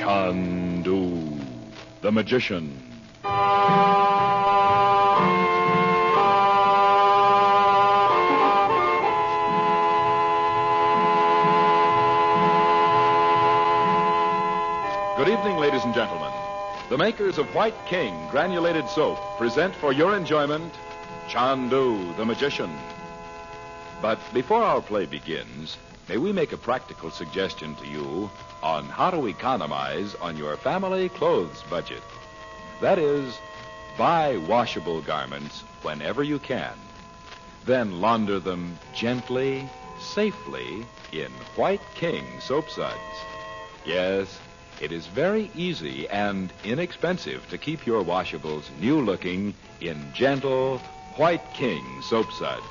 Chandu, the magician. Good evening, ladies and gentlemen. The makers of White King granulated soap present for your enjoyment Chandu, the magician. But before our play begins, may we make a practical suggestion to you on how to economize on your family clothes budget. That is, buy washable garments whenever you can. Then launder them gently, safely in White King soap suds. Yes, it is very easy and inexpensive to keep your washables new-looking in gentle White King soap suds.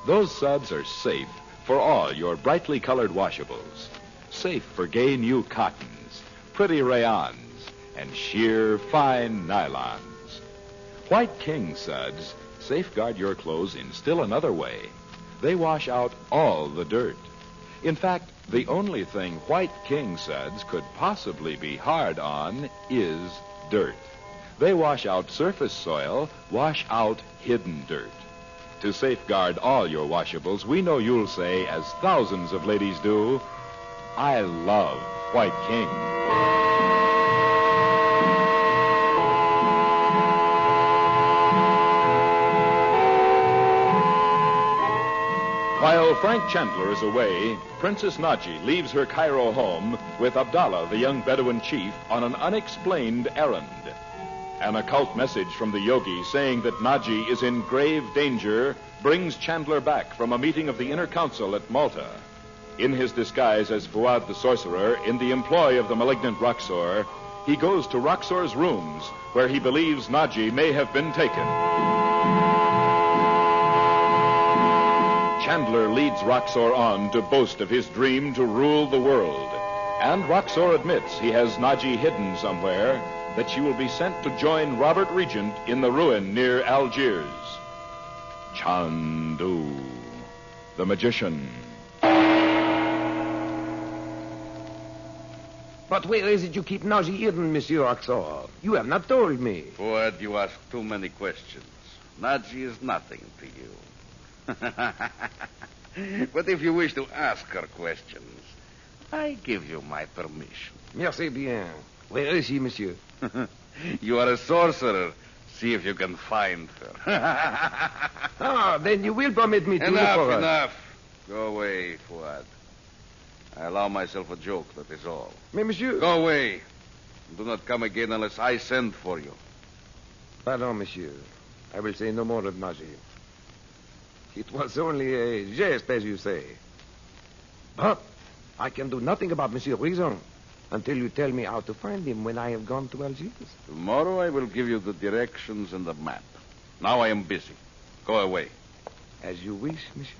Those suds are safe for all your brightly colored washables. Safe for gay new cottons, pretty rayons, and sheer fine nylons. White King suds safeguard your clothes in still another way. They wash out all the dirt. In fact, the only thing White King suds could possibly be hard on is dirt. They wash out surface soil, wash out hidden dirt. To safeguard all your washables, we know you'll say, as thousands of ladies do, I love White King. While Frank Chandler is away, Princess Naji leaves her Cairo home with Abdallah, the young Bedouin chief, on an unexplained errand. An occult message from the yogi saying that Naji is in grave danger brings Chandler back from a meeting of the Inner Council at Malta. In his disguise as Fuad the sorcerer, in the employ of the malignant Roxor, he goes to Roxor's rooms, where he believes Naji may have been taken. Chandler leads Roxor on to boast of his dream to rule the world. And Roxor admits he has Naji hidden somewhere, that she will be sent to join Robert Regent in the ruin near Algiers. Chandu, the magician. But where is it you keep Naji hidden, Monsieur Roxor? You have not told me. Fuad, you ask too many questions. Naji is nothing to you. But if you wish to ask her questions, I give you my permission. Merci bien. Where is she, monsieur? You are a sorcerer. See if you can find her. Then you will permit me to look for her. Enough. Go away, Fuad. I allow myself a joke, that is all. Mais, monsieur... Go away. Do not come again unless I send for you. Pardon, monsieur. I will say no more of Naji. It was only a jest, as you say. But I can do nothing about Monsieur Reason until you tell me how to find him when I have gone to Algiers. Tomorrow I will give you the directions and the map. Now I am busy. Go away. As you wish, monsieur.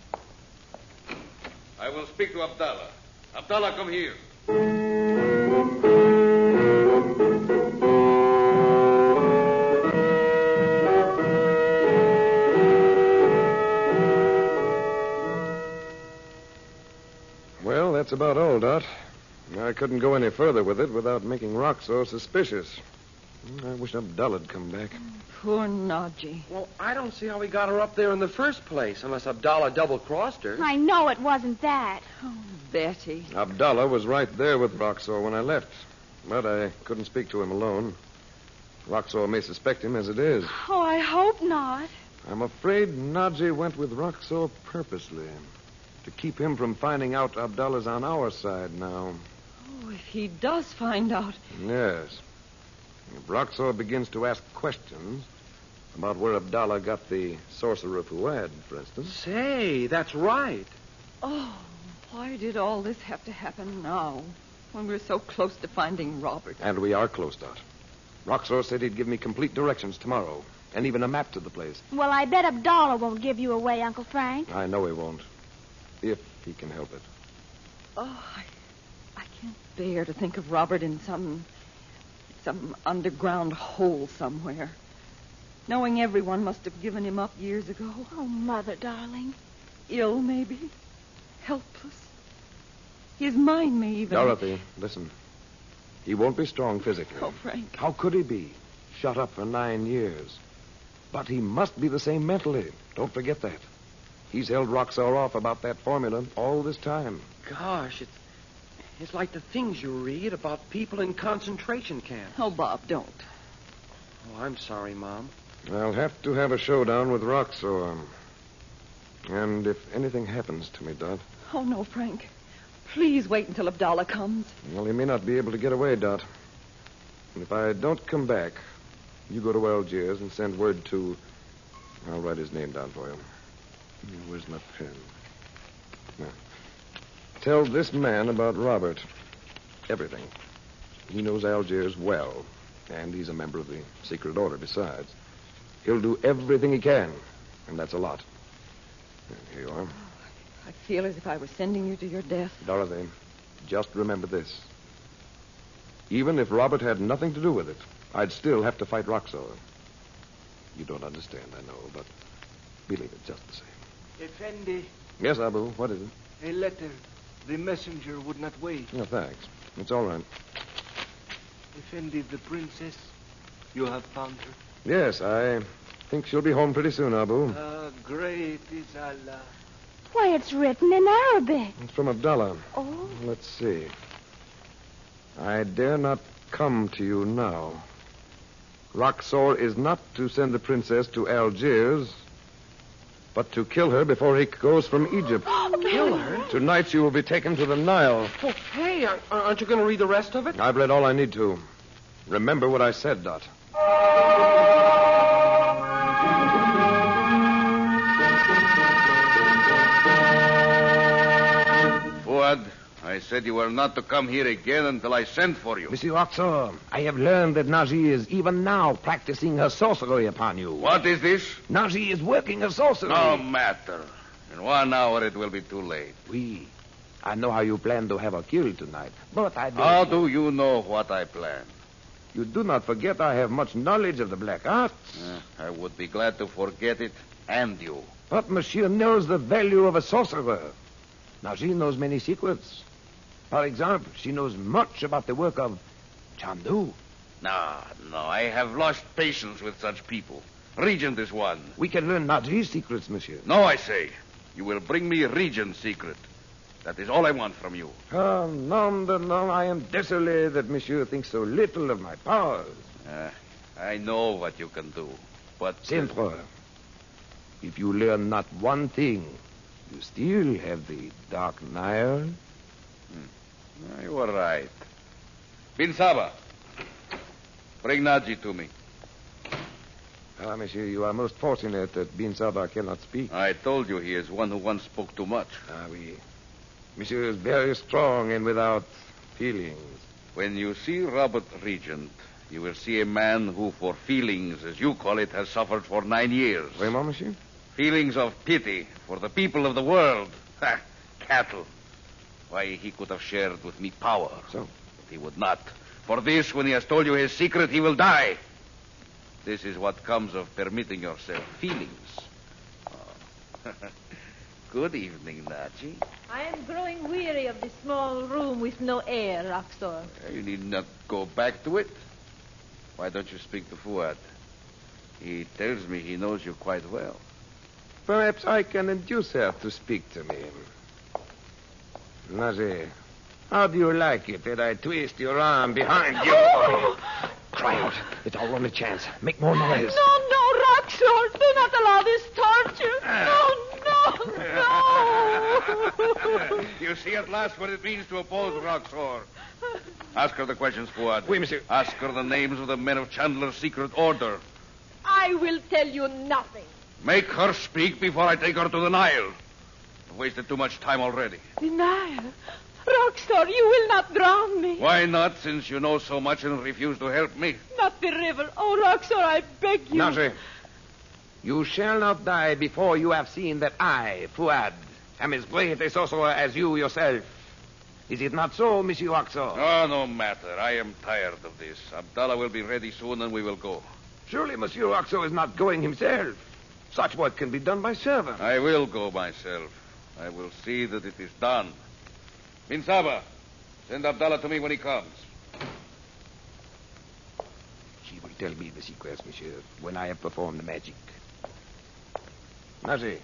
I will speak to Abdallah. Abdallah, come here. Well, that's about all, Dot. I couldn't go any further with it without making Roxor suspicious. I wish Abdallah'd come back. Poor Naji. Well, I don't see how we got her up there in the first place, unless Abdallah double-crossed her. I know it wasn't that. Oh, Betty. Abdallah was right there with Roxor when I left. But I couldn't speak to him alone. Roxor may suspect him as it is. Oh, I hope not. I'm afraid Naji went with Roxor purposely. To keep him from finding out Abdallah's on our side now. Oh, if he does find out. Yes. If Roxor begins to ask questions about where Abdallah got the sorcerer Fuad, for instance. Say, that's right. Oh, why did all this have to happen now, when we're so close to finding Robert? And we are close, Dot. Roxor said he'd give me complete directions tomorrow, and even a map to the place. Well, I bet Abdallah won't give you away, Uncle Frank. I know he won't. If he can help it. Oh, I can't bear to think of Robert in some underground hole somewhere. Knowing everyone must have given him up years ago. Oh, Mother, darling. Ill, maybe. Helpless. His mind may even... Dorothy, listen. He won't be strong physically. Oh, Frank. How could he be? Shut up for 9 years. But he must be the same mentally. Don't forget that. He's held Roxor off about that formula all this time. Gosh, it's like the things you read about people in concentration camps. Oh, Bob, don't. Oh, I'm sorry, Mom. I'll have to have a showdown with Roxor. And if anything happens to me, Dot... Oh, no, Frank. Please wait until Abdallah comes. Well, he may not be able to get away, Dot. And if I don't come back, you go to Algiers and send word to... I'll write his name down for you. Where's my pen? Now, tell this man about Robert. Everything. He knows Algiers well, and he's a member of the secret order besides. He'll do everything he can, and that's a lot. Here you are. I feel as if I were sending you to your death. Dorothy, just remember this. Even if Robert had nothing to do with it, I'd still have to fight Roxor. You don't understand, I know, but believe it just the same. Effendi, Yes, Abu, what is it? a letter. The messenger would not wait. No, thanks. It's all right. Effendi, the princess, you have found her. Yes, I think she'll be home pretty soon, Abu. Great is Allah. Why, it's written in Arabic. It's from Abdallah. Oh. Let's see. I dare not come to you now. Roxor is not to send the princess to Algiers, but to kill her before he goes from Egypt. Kill her? Tonight she will be taken to the Nile. Oh, hey, aren't you going to read the rest of it? I've read all I need to. Remember what I said, Dot. Fuad, I said you were not to come here again until I sent for you. Monsieur Roxor, I have learned that Najee is even now practicing her sorcery upon you. What is this? Najee is working her sorcery. No matter. In 1 hour it will be too late. Oui. I know how you plan to have her killed tonight, but I don't... How do you know what I plan? You do not forget I have much knowledge of the black arts. I would be glad to forget it, and you. But Monsieur knows the value of a sorcerer. Najee knows many secrets. For example, she knows much about the work of Chandu. No, I have lost patience with such people. Regent is one. We can learn Najee's secrets, Monsieur. No, I say. You will bring me Regent's secret. That is all I want from you. Oh, no, I am desolate that Monsieur thinks so little of my powers. I know what you can do, but... Emperor, if you learn not one thing, you still have the Dark Nile. You are right. Bin Saba, bring Najee to me. Ah, Monsieur, you are most fortunate that Bin Saba cannot speak. I told you he is one who once spoke too much. Ah, oui. Monsieur is very strong and without feelings. When you see Robert Regent, you will see a man who, for feelings, as you call it, has suffered for 9 years. Vraiment, Monsieur? Feelings of pity for the people of the world. Ha! Cattle. Why, he could have shared with me power. So? But he would not. For this, when he has told you his secret, he will die. This is what comes of permitting yourself feelings. Oh. Good evening, Najee. I am growing weary of this small room with no air, Roxor. You need not go back to it. Why don't you speak to Fuad? He tells me he knows you quite well. Perhaps I can induce her to speak to me. Najee, how do you like it that I twist your arm behind you? Cry out. It's our only chance. Make more noise. No, Roxor. Do not allow this torture. No. You see at last what it means to oppose Roxor. Ask her the questions, Fuad. Oui, monsieur. Ask her the names of the men of Chandler's secret order. I will tell you nothing. Make her speak before I take her to the Nile. I've wasted too much time already. The Nile. Roxor, you will not drown me. Why not, since you know so much and refuse to help me? Not the river. Oh, Roxor, I beg you. Najee, you shall not die before you have seen that I, Fuad, am as great a sorcerer as you yourself. Is it not so, Monsieur Roxor? Oh, no matter. I am tired of this. Abdallah will be ready soon and we will go. Surely Monsieur Roxor is not going himself. Such work can be done by servants. I will go myself. I will see that it is done. Bin Saba, send Abdallah to me when he comes. tell me the secrets, monsieur, when I have performed the magic. Naji,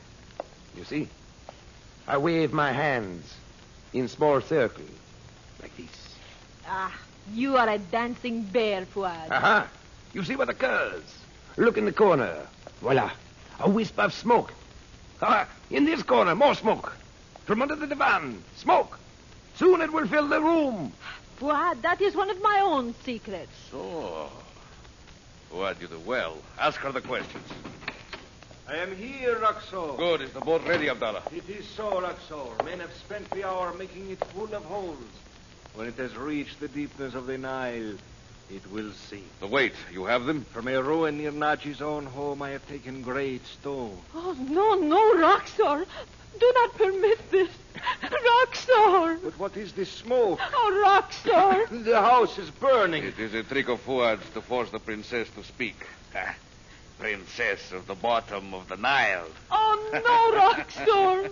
you see? I wave my hands in small circle, like this. Ah, you are a dancing bear, Fuad. Aha! You see what occurs? Look in the corner. Voila. A wisp of smoke. Ah, in this corner, more smoke. From under the divan, smoke. Soon it will fill the room. Fuad, that is one of my own secrets. So, what you do well. Ask her the questions. I am here, Roxor. Good. Is the boat ready, Abdallah? It is so, Roxor. Men have spent the hour making it full of holes. When it has reached the deepness of the Nile, it will sink. The weight, you have them? From a ruin near Naji's own home, I have taken great stone. Oh, no, Roxor. Do not permit this. Roxor. But what is this smoke? Oh, Roxor. The house is burning. It is a trick of Fuad's to force the princess to speak. Princess of the bottom of the Nile. Oh, no, Roxor.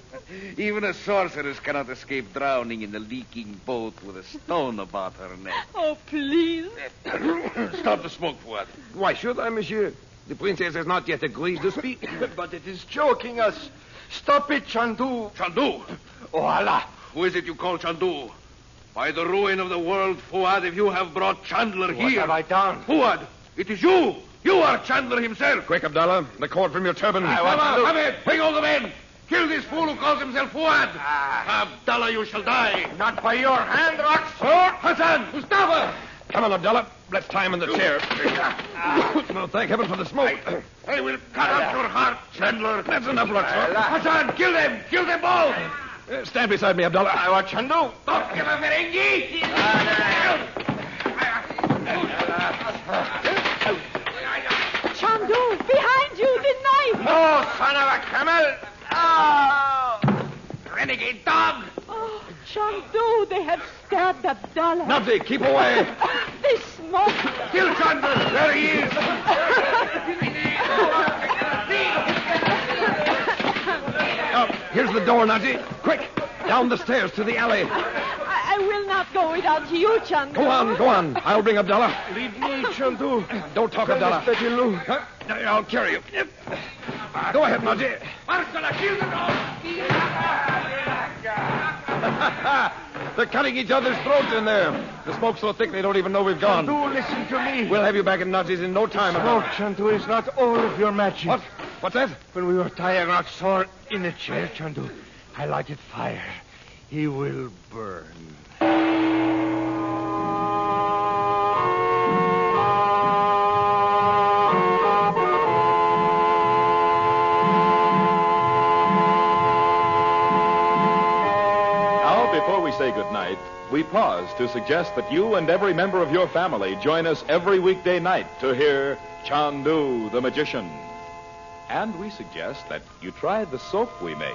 Even a sorceress cannot escape drowning in a leaking boat with a stone about her neck. Oh, please. Stop the smoke, Fuad. Why should I, monsieur? The princess has not yet agreed to speak. But it is choking us. Stop it, Chandu. Chandu! Oh, Allah. Who is it you call Chandu? By the ruin of the world, Fuad, if you have brought Chandler What here... have I done? Fuad, it is you! You are Chandler himself! Quick, Abdallah. The cord from your turban. Come in! Bring all the men! Kill this fool who calls himself Fuad! Abdallah, you shall die! Not by your hand, Roxor. Hassan! Mustafa! Come on, Abdallah. Let's tie him in the chair. No, thank heaven for the smoke. I will cut out your heart, Chandler! That's enough, Roxor. Hassan, kill them! Kill them both! Stand beside me, Abdallah. I want Chandu. Don't give a merengue! Chandu, behind you, the knife. Oh, son of a camel. Oh. Renegade dog! Oh, Chandu, they have stabbed Abdallah. Nazi, keep away. They smoke. Kill Chandler! There he is! Here's the door, Nazi. Quick, down the stairs to the alley. I will not go without you, Chandu. Go on. I'll bring Abdallah. Leave me, Chandu. Don't talk, Abdallah. I'll carry you. Go ahead, Nazi. They're cutting each other's throats in there. The smoke's so thick they don't even know we've gone. Chandu, listen to me. We'll have you back in Nazi's in no time. Smoke, Chandu, is not all of your magic. What? What's that? When we were tying Roxor in a chair, Chandu, I lighted fire. He will burn. Say goodnight, we pause to suggest that you and every member of your family join us every weekday night to hear Chandu the Magician. And we suggest that you try the soap we make,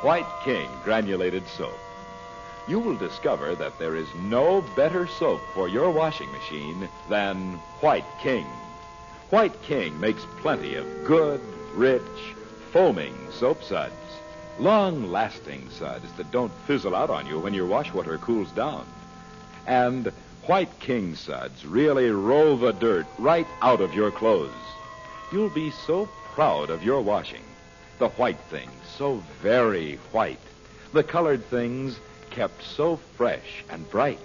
White King Granulated Soap. You will discover that there is no better soap for your washing machine than White King. White King makes plenty of good, rich, foaming soap suds. Long-lasting suds that don't fizzle out on you when your wash water cools down. And White King suds really roll the dirt right out of your clothes. You'll be so proud of your washing. The white things so very white. The colored things kept so fresh and bright.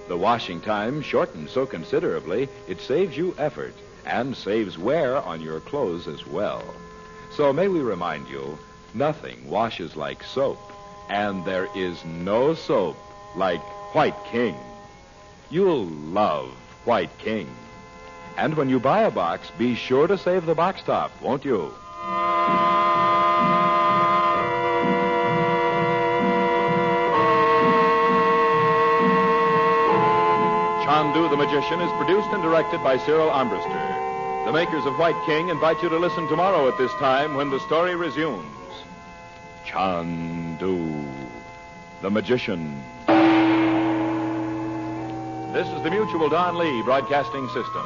The washing time shortened so considerably it saves you effort and saves wear on your clothes as well. So may we remind you, nothing washes like soap, and there is no soap like White King. You'll love White King. And when you buy a box, be sure to save the box top, won't you? Chandu the Magician is produced and directed by Cyril Armbruster. The makers of White King invite you to listen tomorrow at this time when the story resumes. Chandu the Magician. This is the Mutual Don Lee Broadcasting System.